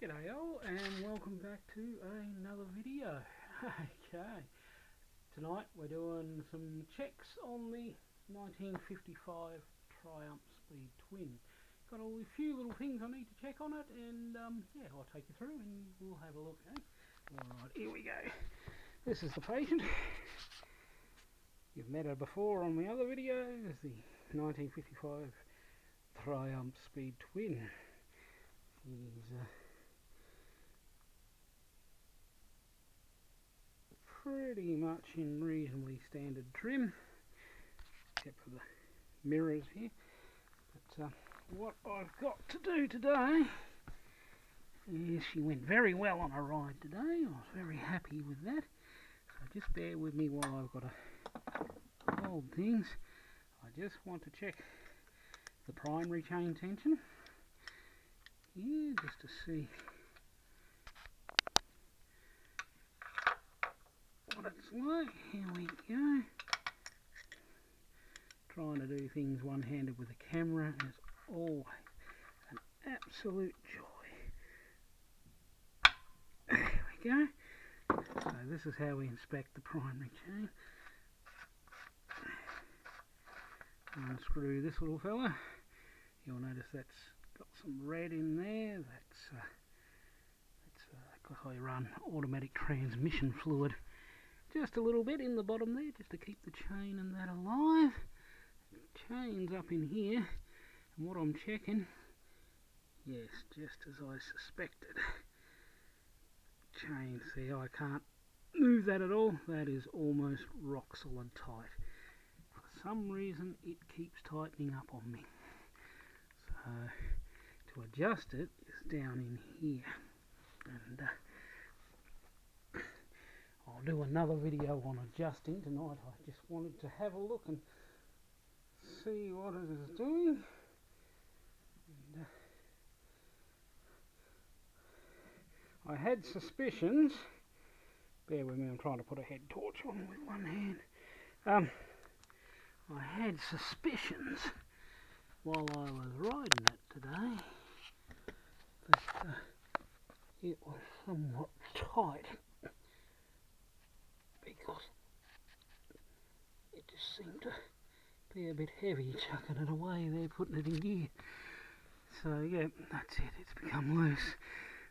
G'day all, and welcome back to another video. Okay, tonight we're doing some checks on the 1955 Triumph Speed Twin. Got a few little things I need to check on it, and yeah, I'll take you through and we'll have a look. Alright, here we go. This is the patient. You've met her before on my other videos, the 1955 Triumph Speed Twin. She's pretty much in reasonably standard trim, except for the mirrors here. But what I've got to do today is, she went very well on a ride today. I was very happy with that. So just bear with me while I've got to hold things. I just want to check the primary chain tension here, just to see what it's like. Here we go. Trying to do things one-handed with a camera is always an absolute joy. There we go. So this is how we inspect the primary chain. Unscrew this little fella. You'll notice that's got some red in there. That's because I run automatic transmission fluid just a little bit in the bottom there, just to keep the chain and that alive. The chain's up in here, and what I'm checking, yes, just as I suspected. Chain, see, I can't move that at all. That is almost rock solid tight. For some reason it keeps tightening up on me. So to adjust it is down in here, and I'll do another video on adjusting tonight. I just wanted to have a look and see what it is doing. And, I had suspicions. Bear with me, I'm trying to put a head torch on with one hand. I had suspicions while I was riding it today that it was somewhat tight, because it just seemed to be a bit heavy chucking it away there, putting it in gear. So yeah, that's it, it's become loose.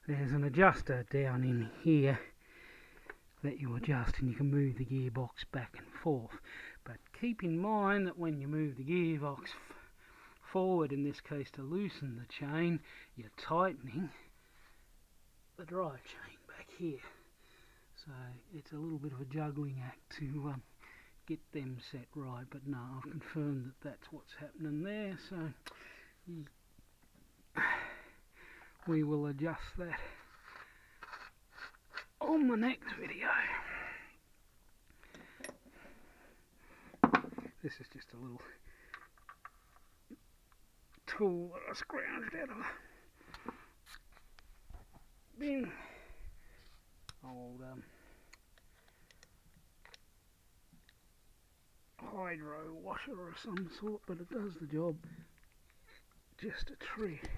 There's an adjuster down in here that you adjust, and you can move the gearbox back and forth. But keep in mind that when you move the gearbox forward, in this case to loosen the chain, you're tightening the drive chain back here. So it's a little bit of a juggling act to get them set right, but no, I've confirmed that that's what's happening there, so we will adjust that on the next video. This is just a little tool that I scrounged out of a bin. Old hydro washer of some sort, but it does the job just a treat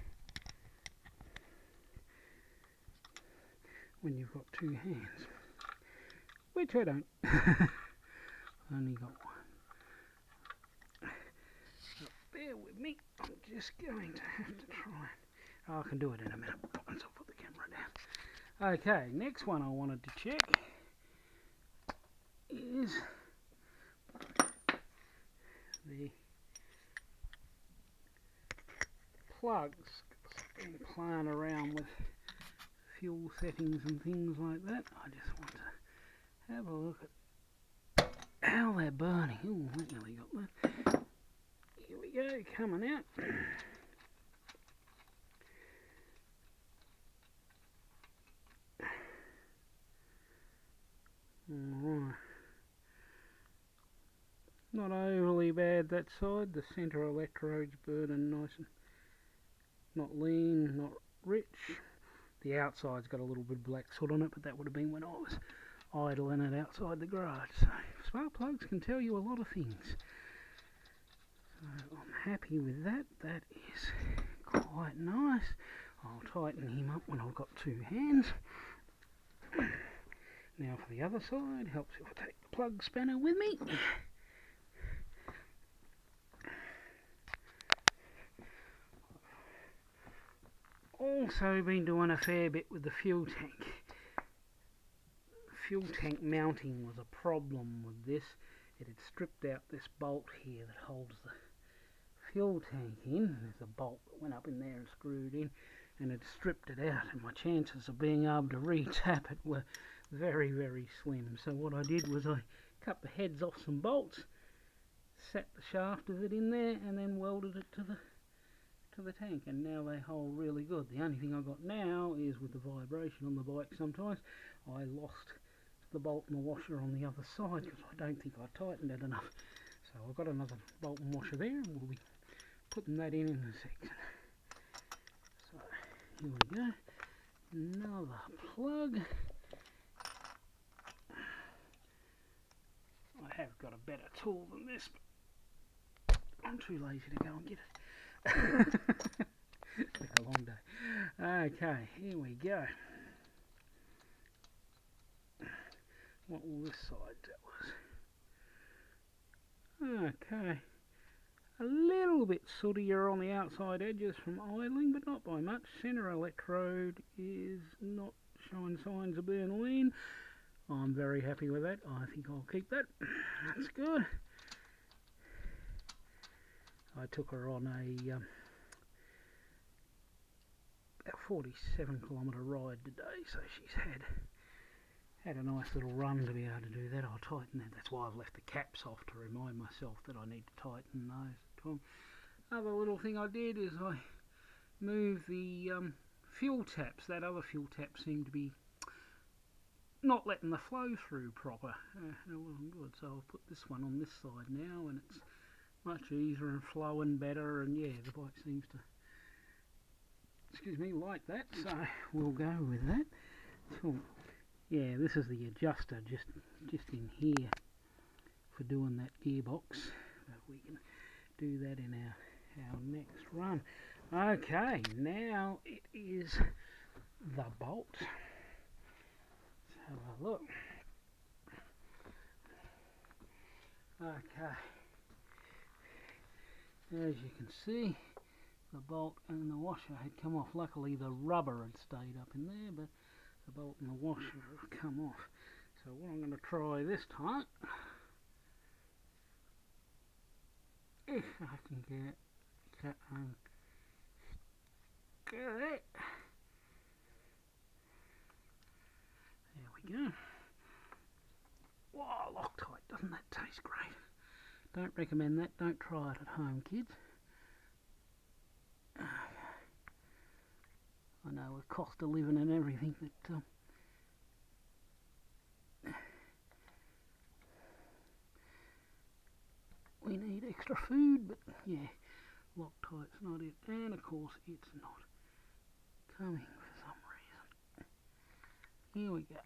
when you've got two hands, which I don't. Only got one. So bear with me, I'm just going to have to try. Oh, I can do it in a minute once I put the camera down. Okay, next one I wanted to check is the plugs. I've been playing around with fuel settings and things like that. I just want to have a look at how they're burning. Ooh, that nearly got that. Here we go, coming out. Alright. Not overly bad that side. The centre electrode's burning nice and not lean, not rich. The outside's got a little bit of black soot on it, but that would have been when I was idling it outside the garage. So spark plugs can tell you a lot of things. So I'm happy with that. That is quite nice. I'll tighten him up when I've got two hands. Now for the other side, helps if I take the plug spanner with me. Also been doing a fair bit with the fuel tank. Fuel tank mounting was a problem with this. It had stripped out this bolt here that holds the fuel tank in. There's a bolt that went up in there and screwed in, and it stripped it out, and my chances of being able to re-tap it were very, very slim. So what I did was I cut the heads off some bolts, set the shaft of it in there, and then welded it to the tank, and now they hold really good. The only thing I got now is with the vibration on the bike sometimes, I lost the bolt and the washer on the other side because I don't think I tightened it enough. So I've got another bolt and washer there, and we'll be putting that in a second. So here we go, another plug. I have got a better tool than this, but I'm too lazy to go and get it. It's been a long day. Okay, here we go. What will this side tell us? Okay, a little bit sootier on the outside edges from idling, but not by much. Centre electrode is not showing signs of being lean. I'm very happy with that. I think I'll keep that. That's good. I took her on a about 47-kilometre ride today, so she's had a nice little run to be able to do that. I'll tighten that. That's why I've left the caps off, to remind myself that I need to tighten those. Other little thing I did is I moved the fuel taps. That other fuel tap seemed to be not letting the flow through proper. It wasn't good, so I'll put this one on this side now, and it's much easier and flowing better, and yeah, the bike seems to, excuse me, like that, so we'll go with that. So, yeah, this is the adjuster just in here for doing that gearbox, so we can do that in our next run. Okay, now it is the bolt. Let's have a look. Okay. As you can see, the bolt and the washer had come off. Luckily the rubber had stayed up in there, but the bolt and the washer have come off. So what I'm going to try this time, if I can get it. There we go. Wow, Loctite, doesn't that taste great? Don't recommend that. Don't try it at home, kids. I know with cost of living and everything that we need extra food, but yeah, Loctite's not it, and of course it's not coming for some reason. Here we go.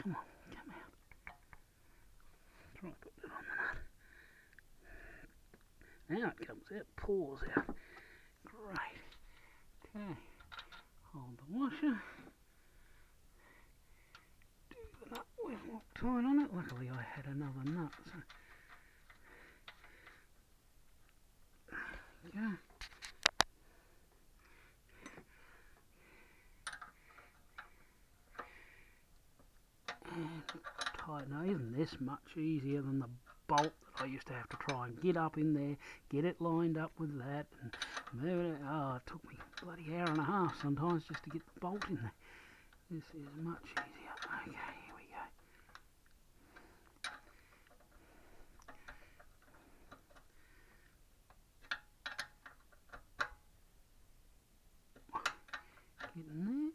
Come on, come out. Try and put it on the nut. Now it comes out, pours out. Great. Okay, hold the washer. Do the nut with Loctite on it. Luckily I had another nut, so there we go. And tight. Now isn't this much easier than the bolt that I used to have to try and get up in there, get it lined up with that, and move it. Oh, it took me a bloody hour and a half sometimes just to get the bolt in there. This is much easier. Okay, here we go. Getting there.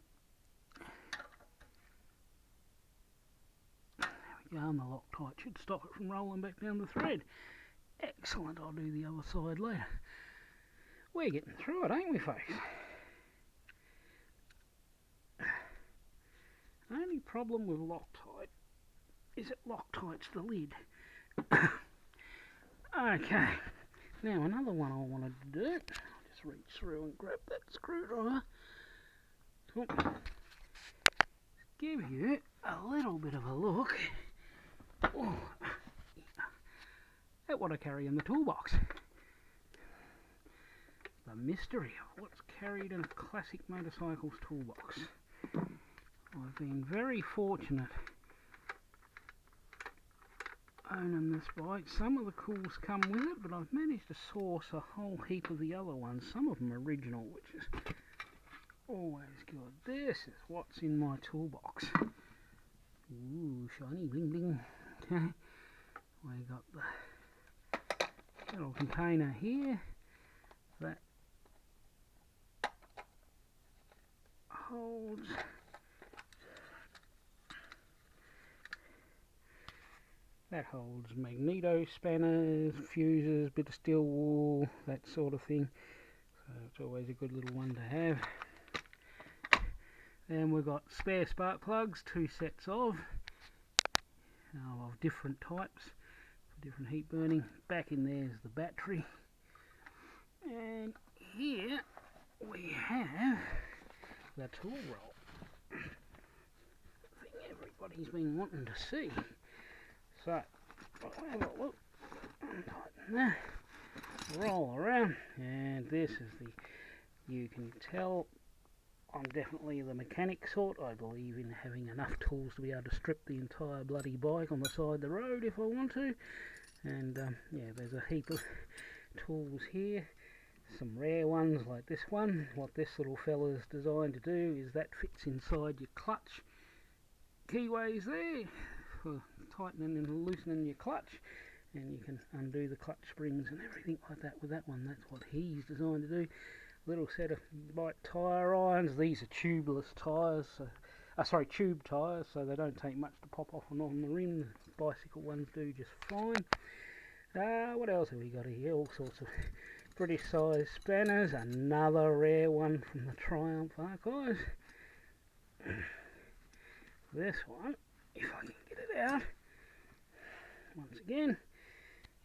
And the Loctite should stop it from rolling back down the thread. Excellent, I'll do the other side later. We're getting through it, ain't we, folks? Only problem with Loctite is it Loctite's the lid. Okay, now another one I wanted to do, I'll just just reach through and grab that screwdriver. Give you a little bit of a look at what I carry in the toolbox. The mystery of what's carried in a classic motorcycles toolbox. I've been very fortunate owning this bike. Some of the cools come with it, but I've managed to source a whole heap of the other ones, some of them original, which is always good. This is what's in my toolbox. Ooh, shiny bling bling. Okay, we got the little container here that holds magneto spanners, fuses, bit of steel wool, that sort of thing. So it's always a good little one to have. Then we've got spare spark plugs, 2 sets of different types for different heat burning. Back in there is the battery, and here we have the tool roll. The thing everybody's been wanting to see. So I'll have a look, untighten that, roll around, and this is you can tell I'm definitely the mechanic sort. I believe in having enough tools to be able to strip the entire bloody bike on the side of the road if I want to. And yeah, there's a heap of tools here. Some rare ones like this one. What this little fella's designed to do is that fits inside your clutch keyways there for tightening and loosening your clutch, and you can undo the clutch springs and everything like that with that one. That's what he's designed to do. Little set of bike tyre irons. These are tubeless tyres, tube tyres, so they don't take much to pop off and on the rim. The bicycle ones do just fine. What else have we got here? All sorts of British size spanners. Another rare one from the Triumph Archives. This one, if I can get it out, once again,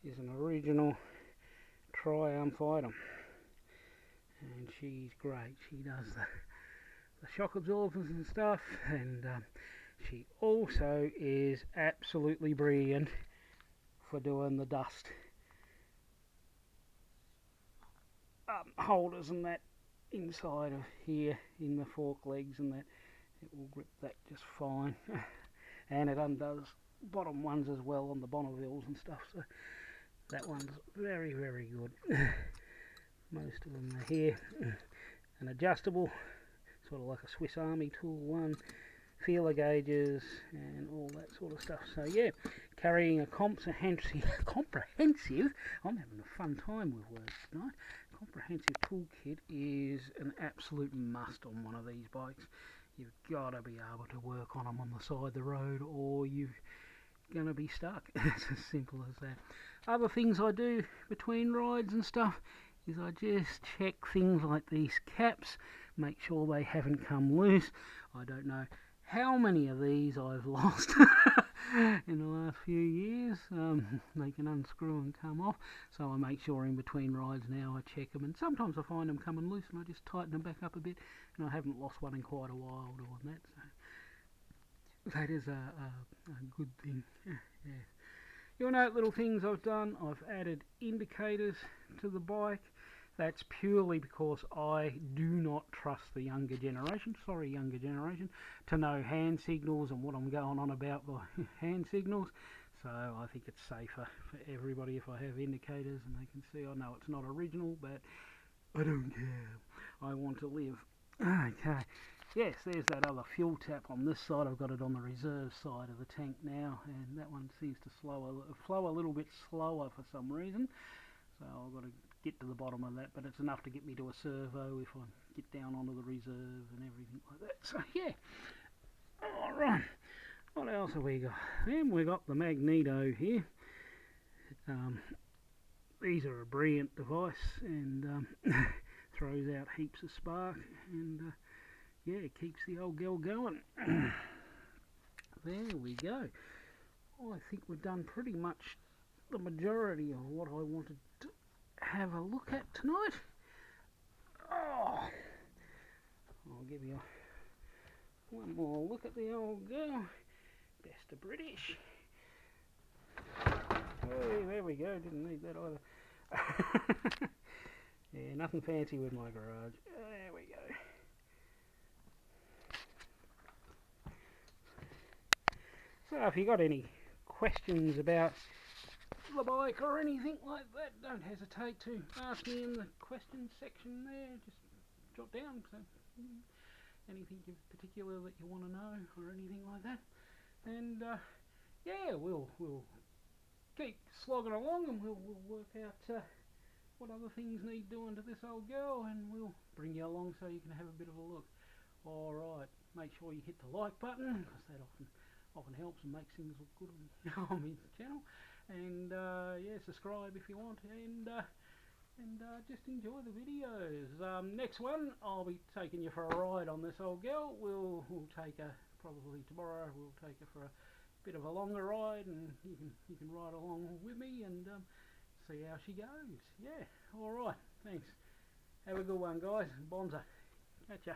is an original Triumph item. And she's great. She does the shock absorbers and stuff, and she also is absolutely brilliant for doing the dust holders and that inside of here in the fork legs, and that it will grip that just fine. And it undoes bottom ones as well on the Bonnevilles and stuff, so that one's very, very good. Most of them are here. An adjustable, sort of like a Swiss Army tool one, feeler gauges and all that sort of stuff. So yeah, carrying a comprehensive, I'm having a fun time with words tonight, comprehensive toolkit is an absolute must on one of these bikes. You've got to be able to work on them on the side of the road, or you're going to be stuck. It's as simple as that. Other things I do between rides and stuff is I just check things like these caps, make sure they haven't come loose. I don't know how many of these I've lost in the last few years. They can unscrew and come off, so I make sure in between rides now I check them, and sometimes I find them coming loose and I just tighten them back up a bit, and I haven't lost one in quite a while doing that, so that is a good thing. Yeah. You'll note little things I've done. I've added indicators to the bike. That's purely because I do not trust the younger generation, to know hand signals and what I'm going on about by hand signals. So I think it's safer for everybody if I have indicators and they can see. I know it's not original, but I don't care. I want to live. Okay. Yes, there's that other fuel tap on this side. I've got it on the reserve side of the tank now, and that one seems to flow a little bit slower for some reason. So I've got to get to the bottom of that, but it's enough to get me to a servo if I get down onto the reserve and everything like that. So yeah. Alright. What else have we got? Then we got the magneto here. These are a brilliant device, and throws out heaps of spark, and yeah, it keeps the old girl going. There we go. I think we've done pretty much the majority of what I wanted to have a look at tonight. One more look at the old girl. Best of British. Hey, there we go. Didn't need that either. Yeah, nothing fancy with my garage. There we go. So if you got any questions about the bike or anything like that, don't hesitate to ask me in the questions section there. Just jot down anything in particular that you want to know or anything like that. And yeah, we'll keep slogging along, and we'll work out what other things need doing to this old girl, and we'll bring you along so you can have a bit of a look. Alright, make sure you hit the like button, because that often helps and makes things look good on my channel. And yeah, subscribe if you want, and just enjoy the videos. Next one, I'll be taking you for a ride on this old girl. We'll take her, probably tomorrow, we'll take her for a bit of a longer ride, and you can ride along with me and see how she goes. Yeah, alright, thanks. Have a good one, guys. Bonza. Catch ya.